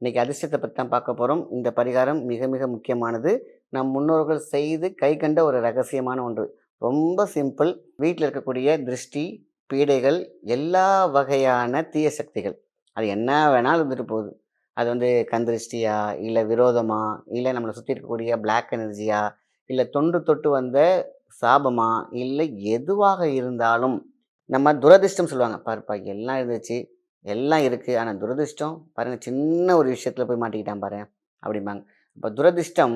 இன்னைக்கு அதிர்ஷ்டத்தை பற்றி தான் பார்க்க போகிறோம். இந்த பரிகாரம் மிக மிக முக்கியமானது. நம் முன்னோர்கள் செய்து கைக்கண்ட ஒரு ரகசியமான ஒன்று. ரொம்ப சிம்பிள். வீட்டில் இருக்கக்கூடிய திருஷ்டி, பீடைகள், எல்லா வகையான தீய சக்திகள், அது என்ன வேணாலும் இருந்துட்டு போகுது. அது கண் திருஷ்டியா, இல்லை விரோதமா, இல்லை நம்மளை சுற்றி இருக்கக்கூடிய பிளாக் எனர்ஜியா, இல்லை தொன்று தொட்டு வந்த சாபமா, இல்லை எதுவாக இருந்தாலும் நம்ம துரதிர்ஷ்டம் சொல்லுவாங்க. பாருப்பா எல்லாம் இருந்துச்சு, எல்லாம் இருக்குது, ஆனால் துரதிர்ஷ்டம் பாருங்கள் சின்ன ஒரு விஷயத்தில் போய் மாட்டிக்கிட்டான் பாரு அப்படிம்பாங்க. இப்போ துரதிர்ஷ்டம்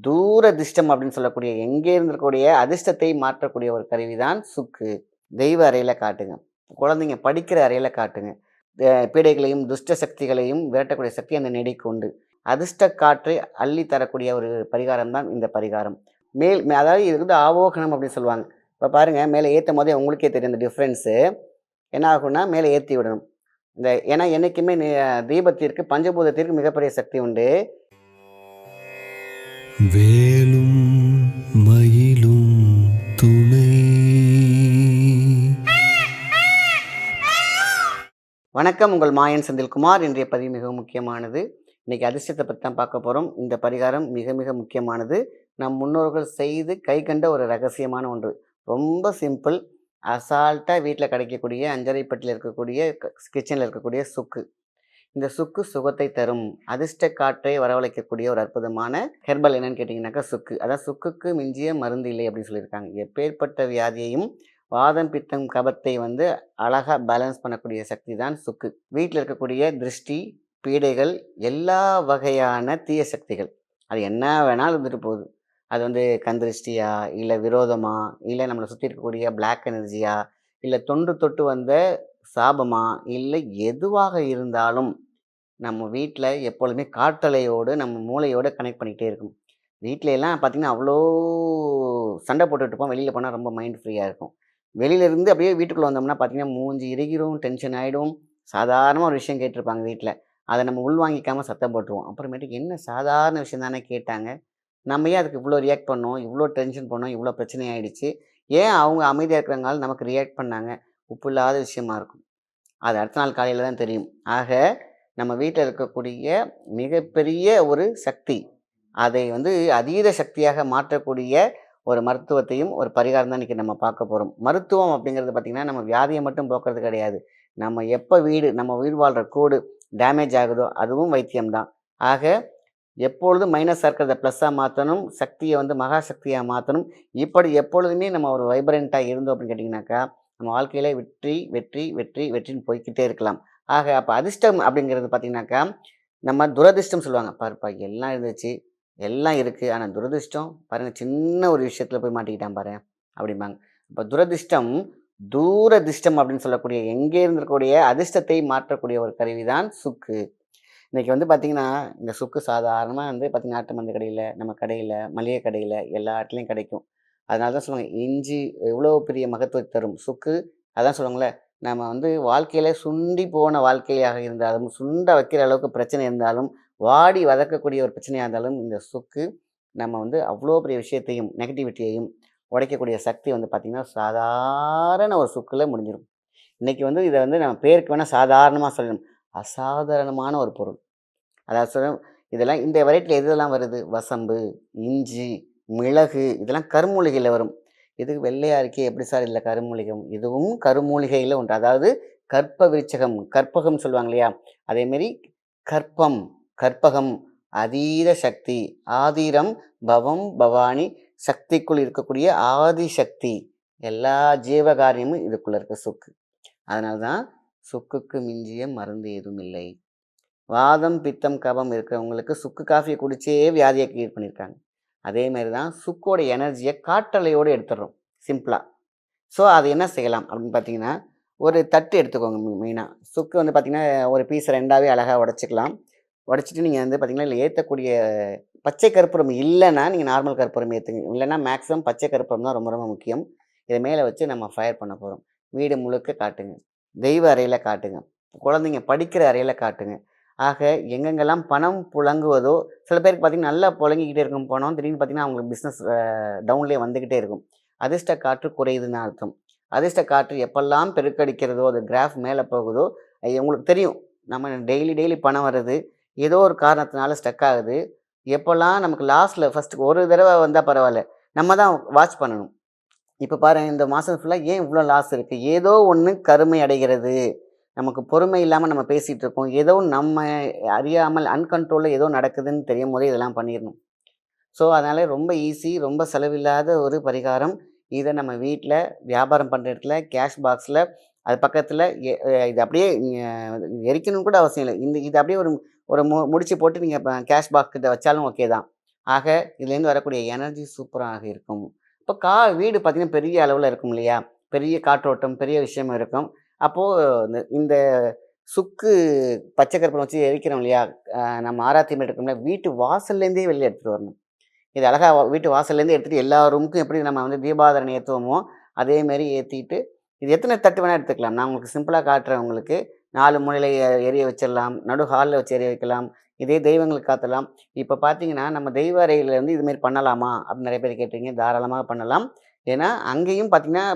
தூரதிர்ஷ்டம் அப்படின்னு சொல்லக்கூடிய எங்கே இருந்திருக்கக்கூடிய அதிர்ஷ்டத்தை மாற்றக்கூடிய ஒரு கருவி தான் சுக்கு. தெய்வ அறையில் காட்டுங்க, குழந்தைங்க படிக்கிற அறையில் காட்டுங்க. பீடைகளையும் துஷ்ட சக்திகளையும் விரட்டக்கூடிய சக்தி அந்த நெடிக்கு உண்டு. அதிர்ஷ்ட காற்றை அள்ளி தரக்கூடிய ஒரு பரிகாரம் தான் இந்த பரிகாரம். அதாவது இது ஆவோகனம் அப்படின்னு சொல்லுவாங்க. இப்போ பாருங்கள், மேலே ஏற்றும் போதே உங்களுக்கே தெரியும் இந்த டிஃப்ரென்ஸு. என்ன ஆகும்னா மேலே ஏற்றி விடணும். ஏன்னா என்றைக்குமே தீபத்திற்கு பஞ்சபூதத்திற்கு மிகப்பெரிய சக்தி உண்டு. வேலும் மயிலும் துணை. வணக்கம், உங்கள் மாயன் செந்தில்குமார். இன்றைய பதிவு மிகவும் முக்கியமானது. இன்றைக்கி அதிர்ஷ்டத்தை பற்றி தான் பார்க்க போகிறோம். இந்த பரிகாரம் மிக மிக முக்கியமானது. நம் முன்னோர்கள் செய்து கைக்கண்ட ஒரு ரகசியமான ஒன்று. ரொம்ப சிம்பிள். அசால்ட்டாக வீட்டில் கிடைக்கக்கூடிய அஞ்சரைப்பட்டியில் இருக்கக்கூடிய கிச்சனில் இருக்கக்கூடிய சுக்கு. இந்த சுக்கு சுகத்தை தரும், அதிர்ஷ்ட காற்றை வரவழைக்கக்கூடிய ஒரு அற்புதமான ஹெர்பல் என்னன்னு கேட்டிங்கனாக்கா சுக்கு. அதான் சுக்குக்கு மிஞ்சிய மருந்து இல்லை அப்படின்னு சொல்லியிருக்காங்க. எப்பேற்பட்ட வியாதியையும் வாதம் பித்தம் கபத்தை அழகாக பேலன்ஸ் பண்ணக்கூடிய சக்தி தான் சுக்கு. வீட்டில் இருக்கக்கூடிய திருஷ்டி, பீடைகள், எல்லா வகையான தீய சக்திகள், அது என்ன வேணாலும் இருந்துட்டு போகுது. அது கண் திருஷ்டியா, இல்லை விரோதமா, இல்லை நம்மளை சுற்றி இருக்கக்கூடிய பிளாக் எனர்ஜியா, இல்லை தொன்று தொட்டு வந்த சாபமா, இல்லை எதுவாக இருந்தாலும் நம்ம வீட்டில் எப்பொழுதுமே காற்றலையோடு நம்ம மூளையோடு கனெக்ட் பண்ணிக்கிட்டே இருக்கும். வீட்டில எல்லாம் பார்த்திங்கன்னா அவ்வளோ சண்டை போட்டுட்டு இருப்போம். வெளியில் போனால் ரொம்ப மைண்ட் ஃப்ரீயாக இருக்கும். வெளியிலேருந்து அப்படியே வீட்டுக்குள்ளே வந்தோம்னா பார்த்திங்கன்னா மூஞ்சி இறுகிரும், டென்ஷன் ஆகிடும். சாதாரணமாக ஒரு விஷயம் கேட்டிருப்பாங்க வீட்டில், அதை நம்ம உள்வாங்கிக்காமல் சத்தம் போட்டுருவோம். அப்புறமேட்டுக்கு என்ன சாதாரண விஷயம் தானே கேட்டாங்க, நம்ம ஏன் அதுக்கு இவ்வளோ ரியாக்ட் பண்ணோம், இவ்வளோ டென்ஷன் பண்ணோம், இவ்வளோ பிரச்சனை ஆகிடுச்சு, ஏன் அவங்க அமைதியாக இருக்கிறனால நமக்கு ரியாக்ட் பண்ணாங்க, உப்பு இல்லாத விஷயமா இருக்கும். அது அடுத்த நாள் காலையில் தான் தெரியும். ஆக நம்ம வீட்டில் இருக்கக்கூடிய மிகப்பெரிய ஒரு சக்தி, அதை அதீத சக்தியாக மாற்றக்கூடிய ஒரு மருத்துவத்தையும் ஒரு பரிகாரம் தான் இன்றைக்கி நம்ம பார்க்க போகிறோம். மருத்துவம் அப்படிங்கிறது பார்த்திங்கன்னா நம்ம வியாதியை மட்டும் போக்குறது கிடையாது. நம்ம எப்போ நம்ம உயிர் வாழ்கிற கூடு டேமேஜ் ஆகுதோ அதுவும் வைத்தியம்தான். ஆக எப்பொழுதும் மைனஸாக இருக்கிறத ப்ளஸ்ஸாக மாற்றணும், சக்தியை மகா சக்தியாக மாற்றணும். இப்படி எப்பொழுதுமே நம்ம ஒரு வைப்ரண்ட்டாக இருந்தோம் அப்படின்னு கேட்டிங்கனாக்கா நம்ம வாழ்க்கையில் வெற்றி வெற்றி வெற்றி வெற்றின்னு போய்கிட்டே இருக்கலாம். ஆக அப்போ அதிர்ஷ்டம் அப்படிங்கிறது பார்த்திங்கனாக்கா நம்ம துரதிர்ஷ்டம் சொல்லுவாங்க. பாருப்பா எல்லாம் இருந்துச்சு, எல்லாம் இருக்குது, ஆனால் துரதிர்ஷ்டம் பாருங்கள் சின்ன ஒரு விஷயத்தில் போய் மாட்டிக்கிட்டான் பாரு அப்படிம்பாங்க. இப்போ துரதிர்ஷ்டம் தூரதிர்ஷ்டம் அப்படின்னு சொல்லக்கூடிய எங்கே இருந்திருக்கக்கூடிய அதிர்ஷ்டத்தை மாற்றக்கூடிய ஒரு கருவி தான் சுக்கு. இன்றைக்கி பார்த்திங்கன்னா இந்த சுக்கு சாதாரணமாக பார்த்திங்கன்னா நாட்டு மருந்து கடையில், நம்ம கடையில், மளிகை கடையில் எல்லா இடத்துலையும் கிடைக்கும். அதனால தான் சொல்லுவாங்க இஞ்சி எவ்வளோ பெரிய மகத்துவத்தை தரும். சுக்கு அதான் சொல்லுவாங்களே, நம்ம வாழ்க்கையில் சுண்டி போன வாழ்க்கையாக இருந்தாலும், சுண்ட வைக்கிற அளவுக்கு பிரச்சனை இருந்தாலும், வாடி வதக்கக்கூடிய ஒரு பிரச்சனையாக இருந்தாலும் இந்த சுக்கு நம்ம அவ்வளோ பெரிய விஷயத்தையும் நெகட்டிவிட்டியையும் உடைக்கக்கூடிய சக்தி பார்த்திங்கன்னா சாதாரண ஒரு சுக்கில் முடிஞ்சிடும். இன்றைக்கி இதை நம்ம பேருக்கு வேணால் சாதாரணமாக சொல்லணும், அசாதாரணமான ஒரு பொருள். அதாவது இதெல்லாம் இந்த வெரைட்டியில் எதெல்லாம் வருது, வசம்பு, இஞ்சி, மிளகு, இதெல்லாம் கருமூலிகையில் வரும். இது வெள்ளையாக இருக்கே எப்படி சார் இதில் கருமூலிகம்? இதுவும் கருமூலிகையில் உண்டு. அதாவது கற்ப விருச்சகம், கற்பகம் சொல்லுவாங்க இல்லையா, அதேமாரி கற்பம், கற்பகம், அதீத சக்தி, ஆதிரம், பவம், பவானி, சக்திக்குள் இருக்கக்கூடிய ஆதிசக்தி, எல்லா ஜீவகாரியமும் இதுக்குள்ளே இருக்க சுக்கு. அதனால தான் சுக்குக்கு மிஞ்சிய மருந்து எதுவும் இல்லை. வாதம் பித்தம் கபம் இருக்கிறவங்களுக்கு சுக்கு காஃபியை குடிச்சே வியாதியை கிரியேட் பண்ணியிருக்காங்க. அதேமாரி தான் சுக்கோட எனர்ஜியை காற்றலையோடு எடுத்துடுறோம் சிம்பிளாக. ஸோ அது என்ன செய்யலாம் அப்படின்னு பார்த்தீங்கன்னா, ஒரு தட்டு எடுத்துக்கோங்க. மெயினாக சுக்கு பார்த்திங்கன்னா ஒரு பீஸ் ரெண்டாவே அழகாக உடச்சிக்கலாம். உடச்சிட்டு நீங்கள் பார்த்திங்கன்னா இல்லை ஏற்றக்கூடிய பச்சை கற்பூரம் இல்லைன்னா நீங்கள் நார்மல் கற்பூரம் ஏற்றுங்க. இல்லைன்னா மேக்ஸிமம் பச்சை கற்பூரம் தான் ரொம்ப ரொம்ப முக்கியம். இதை மேலே வச்சு நம்ம ஃபயர் பண்ண போகிறோம். வீடு முழுக்க காட்டுங்க, தெய்வ அறையில் காட்டுங்க, குழந்தைங்க படிக்கிற அறையில் காட்டுங்க. ஆக எங்கெங்கெல்லாம் பணம் புழங்குவதோ, சில பேருக்கு பார்த்திங்கன்னா நல்லா புழங்கிக்கிட்டே இருக்கும் பணம், திடீர்னு பார்த்திங்கன்னா அவங்களுக்கு பிஸ்னஸ் டவுன்லேயே வந்துக்கிட்டே இருக்கும். அதிர்ஷ்ட காற்று குறையுதுன்னு அர்த்தம். அதிர்ஷ்ட காற்று எப்பெல்லாம் பெருக்கடிக்கிறதோ, அது கிராஃப் மேலே போகுதோ, உங்களுக்கு தெரியும் நம்ம டெய்லி பணம் வருது, ஏதோ ஒரு காரணத்தினால ஸ்டக் ஆகுது. எப்போலாம் நமக்கு லாஸ்ட்ல ஃபர்ஸ்ட் ஒரு தடவ வந்தா பரவால்ல. நம்ம தான் வாட்ச் பண்ணணும். இப்ப பாருங்க இந்த மாசம் ஃபுல்லா ஏன் இவ்ளோ லாஸ் இருக்கு? ஏதோ ஒண்ணு கருமை அடைகிறது. நமக்கு பொறுமை இல்லாம நம்ம பேசிட்டு இருக்கோம். ஏதோ நம்ம அறியாமல் அன்கண்ட்ரோல்ல ஏதோ நடக்குதுன்னு தெரியும்போதே இதெல்லாம் பண்ணிரணும். ஸோ, அதனால ரொம்ப ஈஸி, ரொம்ப செலவில்லாத ஒரு பரிகாரம். இத நம்ம வீட்ல, வியாபாரம் பண்ற இடத்துல, கேஷ் பாக்ஸ்ல, அது பக்கத்துல இது அப்படியே எரிக்கணும்னு கூட அவசியம் இல்ல. இது அப்படியே ஒரு ஒரு முடிச்சு போட்டு நீங்க கேஷ் பாக்ஸ் கிட்ட வச்சாலும் ஓகே தான். ஆக, இதுலேருந்து வரக்கூடிய எனர்ஜி சூப்பராக இருக்கும். இப்போ வீடு பார்த்தீங்கன்னா, பெரிய அளவுல இருக்கும் இல்லையா? பெரிய காற்றோட்டம், பெரிய விஷயம் இருக்கும். அப்போ இந்த இந்த சுக்கு பச்சை கற்பூரம் வச்சு எரிக்கிறோம் இல்லையா? நம்ம ஆராத்தி எடுக்கிறோம்ல, வீட்டு வாசல்லேருந்தே வெளில எடுத்துட்டு வரணும். இது அழகா வீட்டு வாசல்லேருந்து எடுத்துட்டு எல்லா ரூமுக்கும் எப்படி நம்ம வந்து தீபாராதனை ஏத்துவோமோ, அதே மாரி ஏத்திட்டு, இது எத்தன தட்டு வேணா எடுத்துக்கலாம். நான் உங்களுக்கு சிம்பிளா காட்டுறேன் உங்களுக்கு. 4 மூலையில எரிய வச்சிரலாம். நடு ஹால்ல வச்சு எரிய வைக்கலாம். இதே தெய்வங்களுக்கு காத்தலாம். இப்ப பார்த்தீங்கன்னா, நம்ம தெய்வ அறையில வந்து இது மாரி பண்ணலாமா? அப்படின்னு நெறைய பேர் கேட்டீங்க. தாராளமா பண்ணலாம். ஏன்னா, அங்கேயும் பார்த்தீங்கன்னா,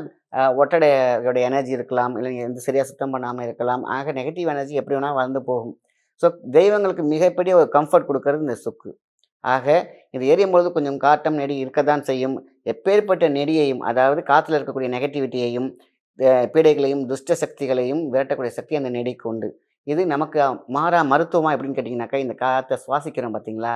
ஒட்டடையோட எனர்ஜி இருக்கலாம். இல்ல நீங்க வந்து சரியா சுத்தம் பண்ணாம இருக்கலாம். ஆக நெகட்டிவ் எனர்ஜி எப்படி வேணா வந்து போகும். ஸோ, தெய்வங்களுக்கு மிகப்பெரிய ஒரு கம்ஃபர்ட் குடுக்கறது இந்த சுக்கு. ஆக, இது எரியும்பொழுது கொஞ்சம் காட்டம், நெடி இருக்கத்தான் செய்யும். எப்பேர்ப்பட்ட நெடியையும், அதாவது காத்துல இருக்கக்கூடிய நெகட்டிவிட்டியையும், பீடைகளையும், துஷ்ட சக்திகளையும் விரட்டக்கூடிய சக்தி அந்த நெடிக்கு உண்டு. இது நமக்கு மாறா மருத்துவமா எப்படின்னு கேட்டீங்கன்னாக்கா, இந்த காத்த சுவாசிக்கிறோம் பார்த்தீங்களா?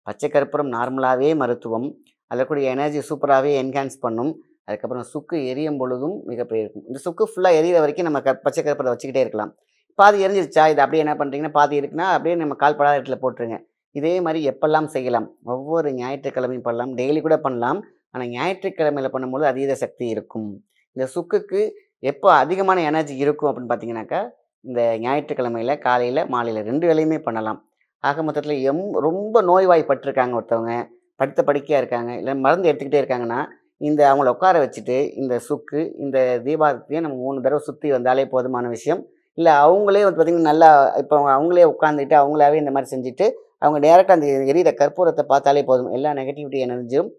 பச்சை கற்பூரம் நார்மலாவே மருத்துவம். அதில இருக்கக்கூடிய எனர்ஜி சூப்பராவே என்ஹான்ஸ் பண்ணும். அதுக்கப்புறம் சுக்கு எரியும் பொழுதும் மிகப்பெரிய இருக்கும். இந்த சுக்கு ஃபுல்லா எரியிற வரைக்கும் நம்ம பச்சை கற்பூரத்த வச்சுக்கிட்டே இருக்கலாம். பாதி எரிஞ்சிருச்சா, இத அப்படியே என்ன பண்றீங்கன்னா, பாதி இருக்குன்னா, அப்படியே நம்ம கால் படாத இடத்துல போட்டுருங்க. இதே மாரி எப்பல்லாம் செய்யலாம். ஒவ்வொரு ஞாயிற்றுக்கிழமையும் பண்ணலாம். டெய்லி கூட பண்ணலாம். ஆனா ஞாயிற்றுக்கிழமையில பண்ணும்போது அதீத சக்தி இருக்கும். இந்த சுக்குக்கு எப்போ அதிகமான எனர்ஜி இருக்கும் அப்படின்னு பார்த்தீங்கன்னாக்கா, இந்த ஞாயிற்றுக்கிழமையில காலையில, மாலையில 2 வேளையுமே பண்ணலாம். ஆக மொத்தத்தில ரொம்ப நோய்வாய்ப்பட்டுருக்காங்க ஒருத்தவங்க, படுத்த படுக்கையா இருக்காங்க, இல்ல மருந்து எடுத்துக்கிட்டே இருக்காங்கன்னா, அவங்கள உட்கார வச்சுட்டு, இந்த சுக்கு, இந்த தீபாரத்தையும் நம்ம 3 தடவ சுத்தி வந்தாலே போதுமான விஷயம். இல்ல அவங்களே வந்து பார்த்தீங்கன்னா, நல்லா இப்போ அவங்களே உட்காந்துட்டு, அவங்களாவே இந்த மாரி செஞ்சுட்டு, அவங்க டைரக்ட்டா அந்த எரியிற கற்பூரத்த பார்த்தாலே போதும். எல்லா நெகட்டிவிட்டி எனர்ஜியும்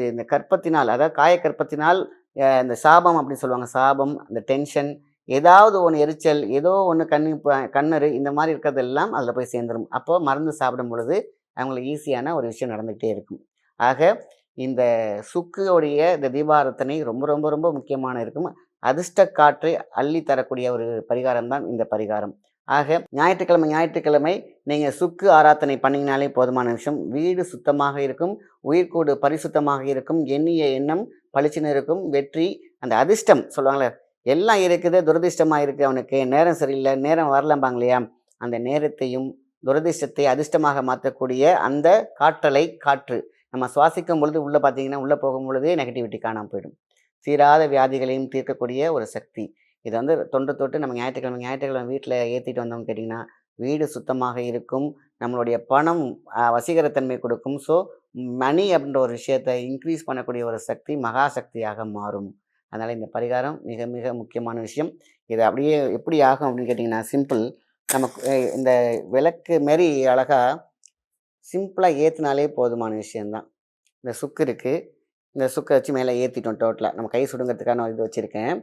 இந்த கற்பத்தினால், அதாவது காயக்கற்பத்தினால் இந்த சாபம் அப்படின்னு சொல்லுவாங்க. சாபம், அந்த டென்ஷன், ஏதாவது ஒண்ணு எரிச்சல், ஏதோ ஒண்ணு கண்ணரு இந்த மாரி இருக்கிறதெல்லாம் அதில போய் சேர்ந்துரும். அப்போ மருந்து சாப்பிடும் பொழுது, அவங்களுக்கு ஈஸியான ஒரு விஷயம் நடந்துகிட்டே இருக்கும். ஆக, இந்த சுக்குடைய இந்த தீபாராத்தனை ரொம்ப ரொம்ப ரொம்ப முக்கியமான இருக்கும். அதிர்ஷ்ட காற்றை அள்ளி தரக்கூடிய ஒரு பரிகாரம் தான் இந்த பரிகாரம். ஆக, ஞாயிற்றுக்கிழமை நீங்க சுக்கு ஆராத்தனை பண்ணீங்கனாலே போதுமான விஷயம். வீடு சுத்தமாக இருக்கும். உயிர்க்கூடு பரிசுத்தமாக இருக்கும். எண்ணிய எண்ணம் பளிச்சுன்னு இருக்கும். வெற்றி, அந்த அதிர்ஷ்டம் சொல்லுவாங்கல்ல, எல்லாம் இருக்குது, துரதிர்ஷ்டமா இருக்கு அவனுக்கு. நேரம் சரியில்ல, நேரம் வரலம்பாங்க இல்லையா? அந்த நேரத்தையும், துரதிர்ஷ்டத்தை அதிர்ஷ்டமாக மாத்தக்கூடிய அந்த காற்று. நம்ம சுவாசிக்கும் பொழுது உள்ள பார்த்தீங்கன்னா, உள்ள போகும்பொழுதே நெகட்டிவிட்டி காணாம போயிடும். தீராத வியாதிகளையும் தீர்க்கக்கூடிய ஒரு சக்தி. இத வந்து தொன்று தொட்டு நம்ம ஞாயிற்றுக்கிழமை வீட்ல ஏத்திட்டு வந்தோம்னு கேட்டீங்கன்னா, வீடு சுத்தமாக இருக்கும். நம்மளுடைய பணம் வசீகரத்தன்மை கொடுக்கும். ஸோ, மணி அப்படின்ற ஒரு விஷயத்த இன்க்ரீஸ் பண்ணக்கூடிய ஒரு சக்தி மகா சக்தியாக மாறும். அதனால இந்த பரிகாரம் மிக மிக முக்கியமான விஷயம். இது அப்படியே எப்படி ஆகும் அப்படின்னு கேட்டீங்கன்னா, சிம்பிள். நமக்கு இந்த விளக்கு மாரி அழகா சிம்பிளா ஏத்துனாலே போதுமான விஷயம் தான். இந்த சுக்கு இருக்கு. இந்த சுக்க வச்சு மேல ஏத்திட்டோம் டோட்டலா. நம்ம கை சுடுங்கிறதுக்கான இது வச்சிருக்கேன்.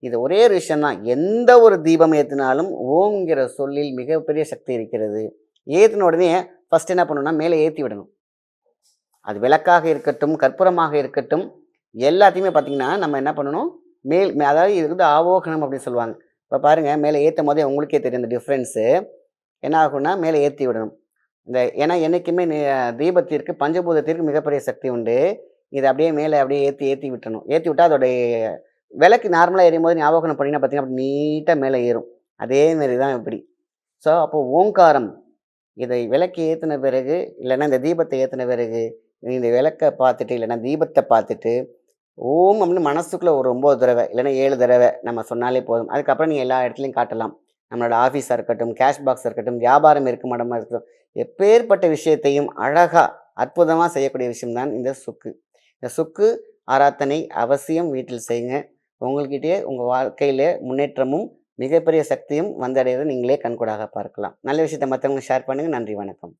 இது ஒரே ஒரு விஷயம் தான். எந்த ஒரு தீபம் ஏத்துனாலும் ஓம்ங்கிற சொல்லில் மிகப்பெரிய சக்தி இருக்கிறது. ஏத்துன உடனே ஃபர்ஸ்ட் என்ன பண்ணணும்னா, மேல ஏத்தி விடணும். அது விளக்காக இருக்கட்டும், கற்பூரமாக இருக்கட்டும், எல்லாத்தையுமே பார்த்தீங்கன்னா, நம்ம என்ன பண்ணணும், அதாவது இது வந்து ஆவோகனம் அப்படின்னு சொல்லுவாங்க. இப்ப பாருங்க, மேல ஏத்தும்போதே உங்களுக்கே தெரியும் இந்த டிஃபரன்ஸு. என்ன ஆகும்னா, மேல ஏத்தி விடணும். ஏன்னா என்னைக்குமே தீபத்திற்கு, பஞ்சபூதத்திற்கு மிகப்பெரிய சக்தி உண்டு. இத அப்படியே மேல அப்படியே ஏத்தி ஏத்தி விட்டுறணும். ஏத்தி விட்டா அதோடைய விளக்கு நார்மலா எரியும்போது ஞாபகம் பண்ணீங்கன்னா பார்த்தீங்கன்னா, அப்படி நீட்டா மேல ஏறும். அதே மாரி தான் இப்படி. ஸோ, அப்போ ஓங்காரம் இதை விளக்கு ஏத்துன பிறகு, இல்லன்னா இந்த தீபத்த ஏத்துன பிறகு, இந்த விளக்க பார்த்துட்டு, இல்லன்னா தீபத்த பார்த்துட்டு, ஓம் அப்படின்னு மனசுக்குள்ள ஒரு 9 தடவ, இல்லன்னா 7 தடவ நம்ம சொன்னாலே போதும். அதுக்கப்புறம் நீங்க எல்லா இடத்துலயும் காட்டலாம். நம்மளோட ஆஃபீஸா இருக்கட்டும், கேஷ் பாக்ஸா இருக்கட்டும், வியாபாரம் இருக்கும் இடமா இருக்கட்டும், எப்பேர்ப்பட்ட விஷயத்தையும் அழகா, அற்புதமா செய்யக்கூடிய விஷயம் தான் இந்த சுக்கு. இந்த சுக்கு ஆராத்தனை அவசியம் வீட்டில் செய்யுங்க. உங்கள்கிட்டயே உங்க வாழ்க்கையில முன்னேற்றமும், மிகப்பெரிய சக்தியும் வந்தடையறத நீங்களே கண்கூடாக பார்க்கலாம். நல்ல விஷயத்த மத்தவங்களுக்கு ஷேர் பண்ணுங்க. நன்றி, வணக்கம்.